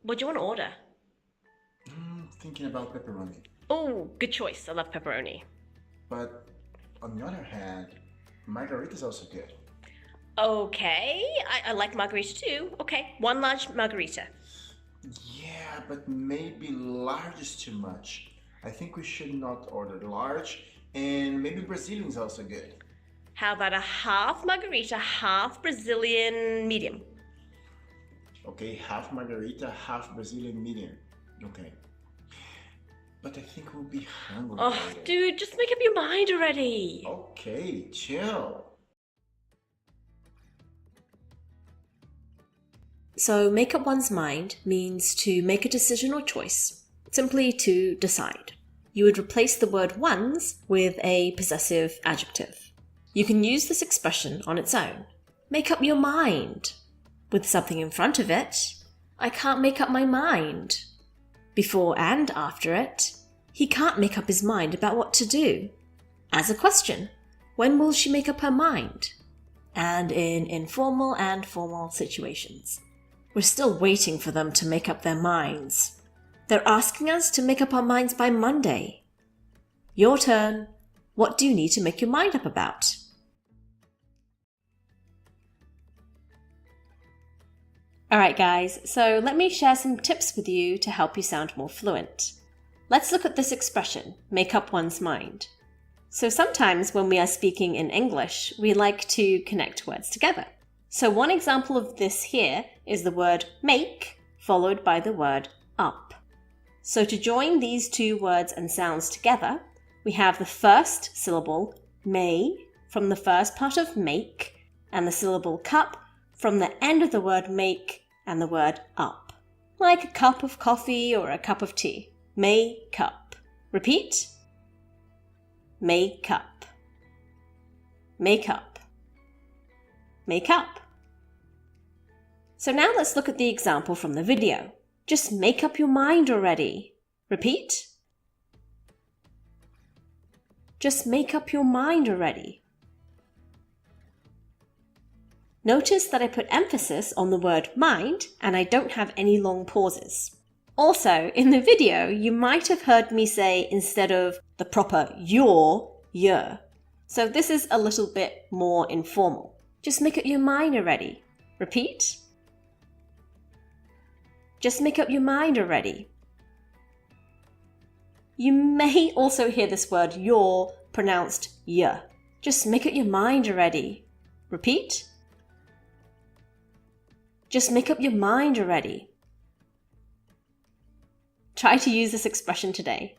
What do you want to order? Thinking about pepperoni. Oh, good choice. I love pepperoni. But on the other hand, margarita is also good. Okay, I like margarita too. Okay, one large margarita. Yeah, but maybe large is too much. I think we should not order large, and maybe Brazilian is also good. How about a half margarita, half Brazilian medium? Okay, half margarita, half Brazilian medium. Okay. But I think we'll be hungry Oh, later. dude, just make up your mind already. Okay, chill. So make up one's mind means to make a decision or choice, simply to decide. You would replace the word one's with a possessive adjective. You can use this expression on its own. Make up your mind. With something in front of it, I can't make up my mind. Before and after it, he can't make up his mind about what to do. As a question, when will she make up her mind? And in informal and formal situations. We're still waiting for them to make up their minds. They're asking us to make up our minds by Monday. Your turn. What do you need to make your mind up about? Alright guys, so let me share some tips with you to help you sound more fluent. Let's look at this expression, make up one's mind. So sometimes when we are speaking in English, we like to connect words together. So one example of this here is the word make followed by the word up. So to join these two words and sounds together, we have the first syllable may from the first part of make and the syllable cup from the end of the word make and the word up. Like a cup of coffee or a cup of tea. May cup. Repeat. Make up. Make up. Make up. So now let's look at the example from the video. Just make up your mind already. Repeat. Just make up your mind already. Notice that I put emphasis on the word mind and I don't have any long pauses. Also, in the video, you might have heard me say instead of the proper your. So this is a little bit more informal. Just make up your mind already. Repeat. Just make up your mind already. You may also hear this word your pronounced y. Just make up your mind already. Repeat. Just make up your mind already. Try to use this expression today.